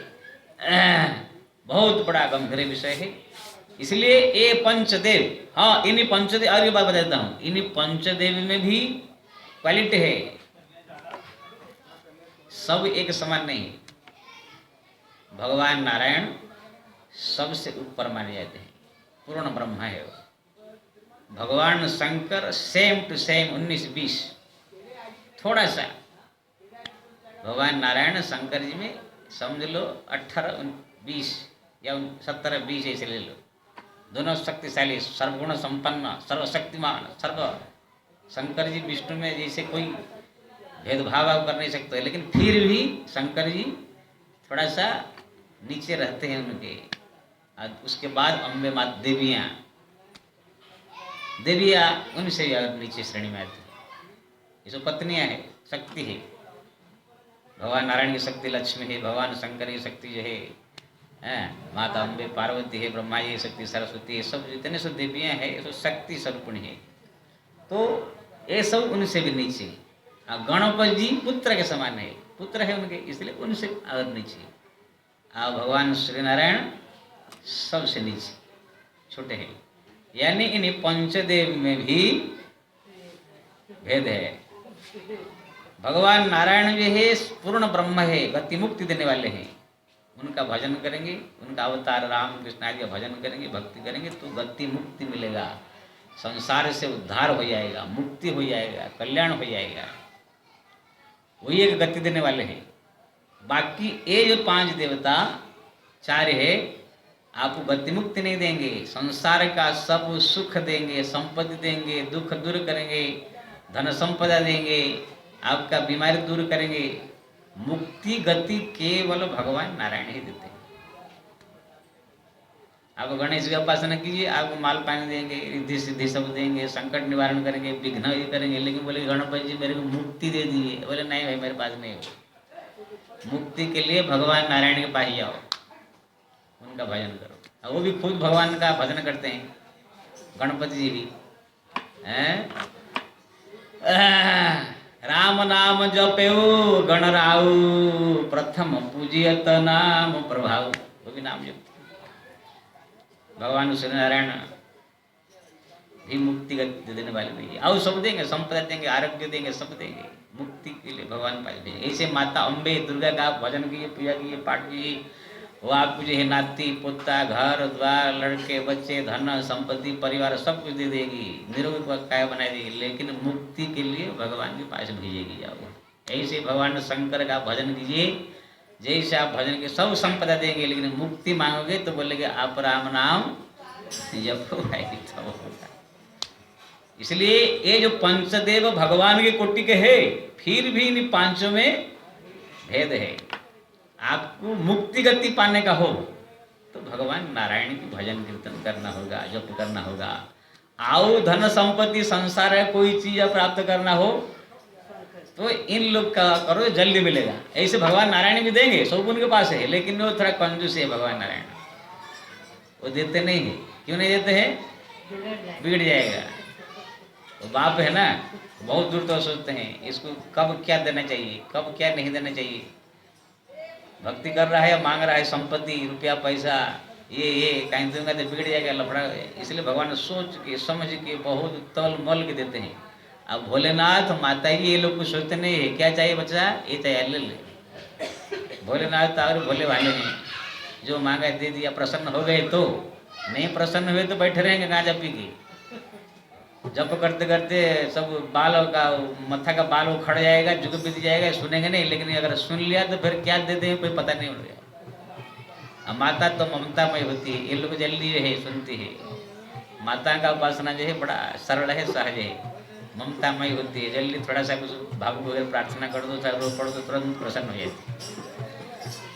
बहुत बड़ा गंभीर विषय है। इसलिए ये पंचदेव, हाँ इन्हीं पंचदेव, और ये बात बताता हूँ, इन्हीं पंचदेव में भी क्वालिटी है, सब एक समान नहीं। भगवान नारायण सबसे ऊपर माने जाते हैं, पूर्ण ब्रह्मा है वो। भगवान शंकर सेम टू सेम 19-20, थोड़ा सा भगवान नारायण शंकर जी में समझ लो 18-20 या 17-20 ऐसे ले लो। दोनों शक्तिशाली, सर्वगुण संपन्न, सर्वशक्तिमान, सर्व। शंकर जी विष्णु में जैसे कोई भेदभाव कर नहीं सकते, लेकिन फिर भी शंकर जी थोड़ा सा नीचे रहते हैं उनके। और उसके बाद अम्बे माता देवियाँ उनसे नीचे श्रेणी में आती है। ये सब पत्नियाँ हैं, शक्ति है। भगवान नारायण की शक्ति लक्ष्मी है, भगवान शंकर की शक्ति जो है माता अम्बे पार्वती है, ब्रह्मा जी की शक्ति सरस्वती है, सब जितने सब देवियाँ हैं ये सब शक्ति स्वरूपिणी है। तो ये सब उनसे भी नीचे। गणपति जी पुत्र के समान है, पुत्र है उनके, इसलिए उनसे और नीचे। भगवान श्री नारायण सबसे नीचे छोटे हैं। यानी इन पंचदेव में भी भेद है। भगवान नारायण जो है पूर्ण ब्रह्म है, गति मुक्ति देने वाले हैं। उनका भजन करेंगे, उनका अवतार राम कृष्ण आदि का भजन करेंगे, भक्ति करेंगे तो गति मुक्ति मिलेगा, संसार से उद्धार हो जाएगा, मुक्ति हो जाएगा, कल्याण हो जाएगा। वही एक गति देने वाले हैं। बाकी ये जो 5 देवता 4 है, आपको गति मुक्ति नहीं देंगे, संसार का सब सुख देंगे, संपत्ति देंगे, दुख दूर करेंगे, धन संपदा देंगे, आपका बीमारी दूर करेंगे। मुक्ति गति केवल भगवान नारायण ही देते हैं। आप गणेश की उपासना कीजिए, आपको माल पानी देंगे, रिद्धि सिद्धि सब देंगे, संकट निवारण करेंगे, विघ्न ये करेंगे, लेकिन बोले गणपति जी मेरे को मुक्ति दे दीजिए। बोले नहीं भाई, मेरे पास नहीं हो। मुक्ति के लिए भगवान नारायण के पास जाओ, उनका भजन करो। और वो भी खुद भगवान का भजन करते हैं, गणपति जी भी हैं। राम नाम जपेऊ गणराऊ, प्रथम पूजियत नाम प्रभाव। वो भी नाम जपते भगवान श्री नारायण भी मुक्ति देने वाले नहीं, और सब देंगे, संपदा देंगे, आरोग्य देंगे, सब देंगे। मुक्ति के लिए भगवान पास भेजे। ऐसे माता अम्बे दुर्गा का आप भजन कीजिए, पूजा कीजिए, पाठ कीजिए, वो आपको जो है नाती पोता घर द्वार लड़के बच्चे धन संपत्ति परिवार सब कुछ दे देगी, निरोगी काय बना देगी, लेकिन मुक्ति के लिए भगवान के पास भेजेगी। जाओ ऐसे भगवान शंकर का भजन कीजिए, जैसे आप भजन के सब संपदा देंगे, लेकिन मुक्ति मांगोगे तो बोलेगे आप राम नाम जपो भाई, तब होगा। इसलिए ये जो पंचदेव भगवान के कोटि के है, फिर भी इन पांचों में भेद है। आपको मुक्ति गति पाने का हो तो भगवान नारायण की भजन कीर्तन करना होगा, जप करना होगा। आओ धन संपत्ति संसार है, कोई चीज प्राप्त करना हो तो इन लोग का करो, जल्दी मिलेगा। ऐसे भगवान नारायण भी देंगे, सब उनके पास है, लेकिन वो थोड़ा कंजूस है भगवान नारायण, वो देते नहीं है। क्यों नहीं देते हैं? बिगड़ जाएगा। तो बाप है ना, बहुत दूर तो सोचते हैं इसको कब क्या देना चाहिए, कब क्या नहीं देना चाहिए। भक्ति कर रहा है, मांग रहा है संपत्ति रुपया पैसा, ये कहीं दूंगा तो बिगड़ जाएगा, लफड़ा। इसलिए भगवान सोच के समझ के बहुत तल मल के देते हैं। अब भोलेनाथ माता जी ये लोग कुछ सोचते नहीं है, क्या चाहिए बच्चा, ये चाहिए ले ले। भोलेनाथ और भोले वाले हैं, जो मांगा दे दिया, प्रसन्न हो गए तो, नहीं प्रसन्न हुए तो बैठे रहेंगे गांजा पी के। जप करते करते सब बाल का मत्था का बाल उखड़ जाएगा, जुग बीत जाएगा, सुनेंगे नहीं। लेकिन अगर सुन लिया तो फिर क्या देते हैं कोई पता नहीं हो गया। अब माता तो ममतामय होती है, ये लोग जल्दी है सुनती है। माता का उपासना जो है बड़ा सरल है, सहज है, ममतामय होती है। जल्दी थोड़ा सा कुछ भावुक वगैरह प्रार्थना कर दो, रो पढ़ दो, तुरंत प्रसन्न हो जाती।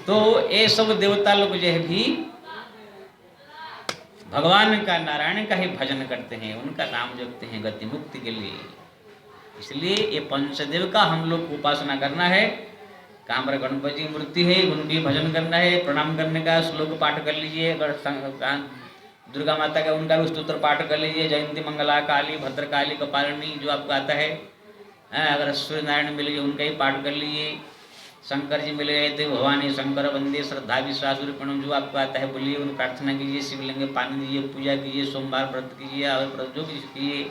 तो ये सब देवता लोग जो है भी भगवान का नारायण का ही भजन करते हैं, उनका नाम जपते हैं गति मुक्ति के लिए। इसलिए ये पंचदेव का हम लोग उपासना करना है। कामर गणपति की मूर्ति है, उनकी भजन करना है, प्रणाम करने का श्लोक पाठ कर लीजिए। अगर दुर्गा माता का उनका भी स्तोत्र पाठ कर लीजिए, जयंती मंगला काली भद्रकाली कपालिनी जो आपको आता है। अगर सूर्य नारायण मिल गए उनका ही पाठ कर लीजिए। शंकर जी मिले गए थे, भवानी शंकर वंदे श्रद्धा विश्वास रूपणम जो आपको आता है बोलिए, उन प्रार्थना कीजिए, शिवलिंग में पानी दीजिए, पूजा कीजिए, सोमवार व्रत कीजिए, और व्रत जो भी कीजिए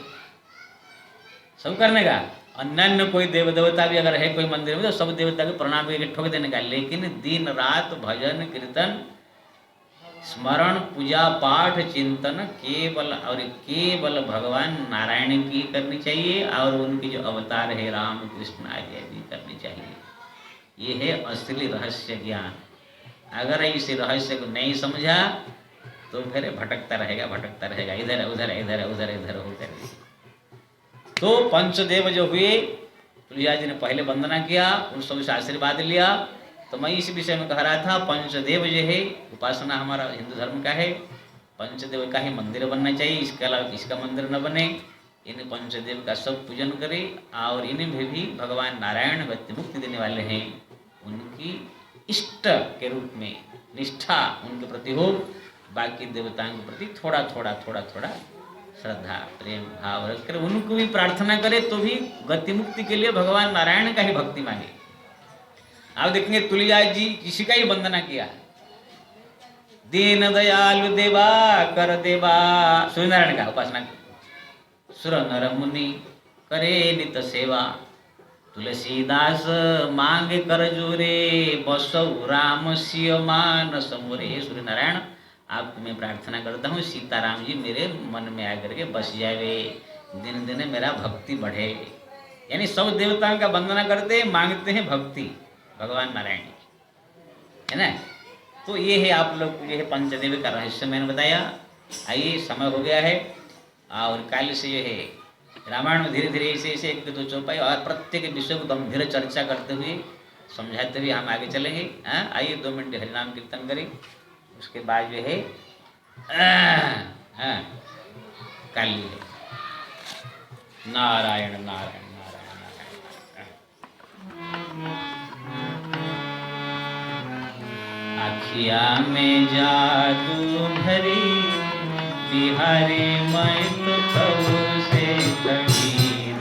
सब करने का। अन्य कोई देव देवता भी अगर है कोई मंदिर में तो सब देवता को प्रणाम करके ठोक देने का। लेकिन दिन रात भजन कीर्तन स्मरण पूजा पाठ चिंतन केवल और केवल भगवान नारायण की करनी चाहिए, और उनकी जो अवतार है राम कृष्ण आदि भी करनी चाहिए। ये है असली रहस्य ज्ञान। अगर इस रहस्य को नहीं समझा तो फिर भटकता रहेगा, इधर उधर इधर उधर इधर होकर। तो पंचदेव जो हुए, तुलसीदास जी ने पहले वंदना किया, उन सबसे आशीर्वाद लिया। तो मैं इस विषय में कह रहा था, पंचदेव जो है उपासना हमारा हिंदू धर्म का है, पंचदेव का ही मंदिर बनना चाहिए, इसके अलावा इसका मंदिर न बने। इन पंचदेव का सब पूजन करें, और इन्हें भी भगवान नारायण गति मुक्ति देने वाले हैं, उनकी इष्ट के रूप में निष्ठा उनके प्रति हो। बाकी देवताओं के प्रति थोड़ा थोड़ा श्रद्धा प्रेम भाव रखकर उनको भी प्रार्थना करे, तो भी गति मुक्ति के लिए भगवान नारायण का ही भक्ति मांगे। आप देखेंगे तुलसीदास जी किसी का ही वंदना किया, दीन दयालु देवा कर देवा, सूर्यनारायण का उपासना। सुर नर मुनि करे नित सेवा, तुलसीदास मांगे कर जोरे, बसौ राम सिय मानस मोरे। सूर्य नारायण आपको मैं प्रार्थना करता हूँ, सीताराम जी मेरे मन में आकर के बस जावे, दिन दिन मेरा भक्ति बढ़े। यानी सब देवताओं का वंदना करते मांगते हैं भक्ति भगवान नारायण है ना। तो ये है आप लोग ये है पंचदेव का रहस्य मैंने बताया। आइए समय हो गया है, और कल से जो है रामायण में धीरे धीरे ऐसे एक दो चौपाई और प्रत्येक विषय को गंभीर चर्चा करते हुए समझाते हुए हम आगे चलेंगे। आइए 2 मिनट हरिनाम कीर्तन करें, उसके बाद जो है हाँ, काली है। नारायण नारायण नारायण नारायण। अखिया में जादू भरी बिहारी मैं तो कब से खड़ी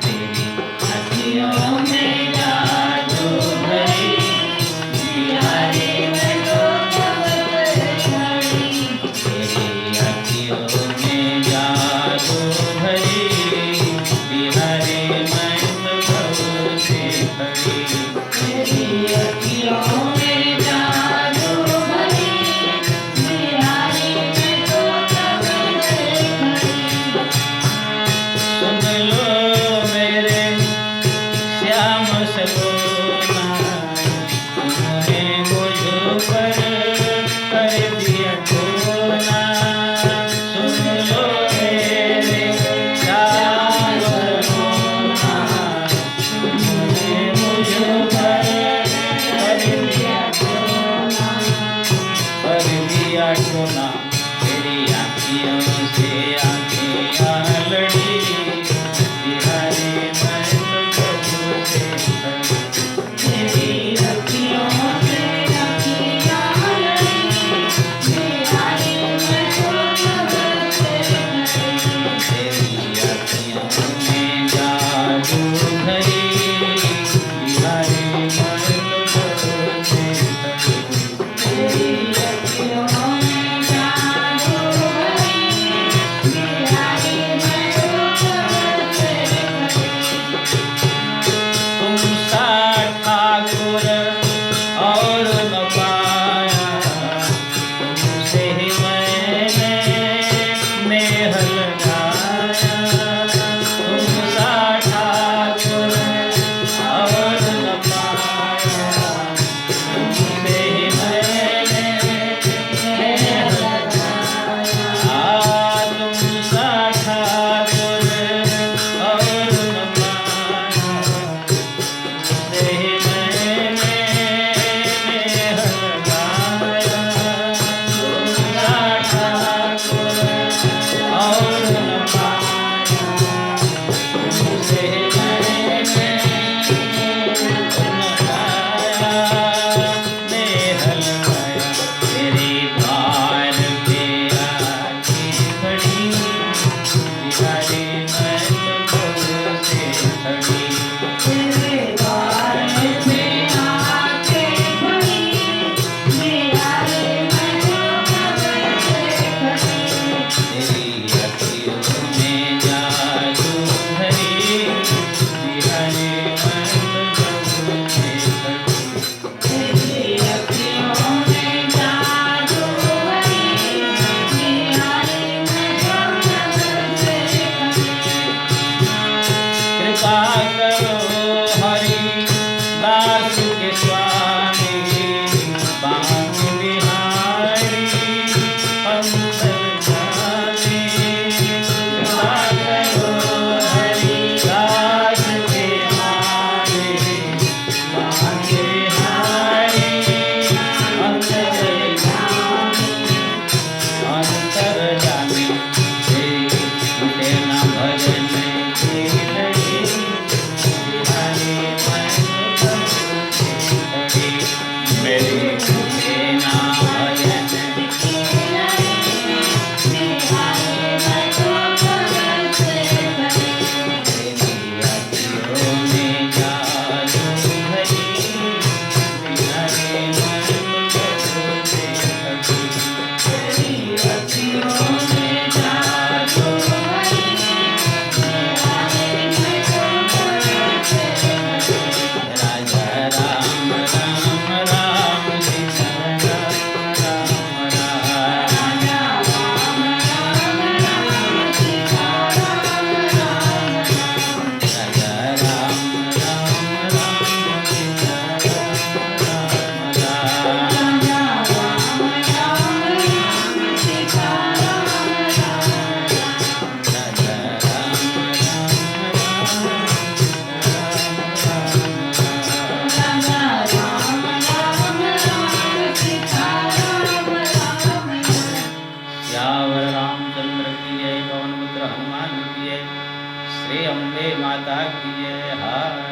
तेरी अखिया में जादू भरी बिहारी मैं तो कब से खड़ी तेरी अखियों में जादू भरी बिहारी मैं तो कब से खड़ी तेरी अखियों में जादू भरी बिहारी मैं तो कब से खड़ी। सुन लो मेरे श्याम सलोना तुमने मुझ पर कर दिया टोना। सुन लो मेरे श्याम सलोना तुमने मुझ पर कर दिया टोना, कर दिया टोना। तेरी आँखियों से आँखें लड़ी बिहारी मैं तो कब से खड़ी तेरी अखियों से आँखें लड़ी बिहारी मैं तो कब से खड़ी तेरी अखियों में जादू भरी बिहारी मैं तो कब से खड़ी तेरी अखियों में जादू भरी बिहारी मैं तो जय हाय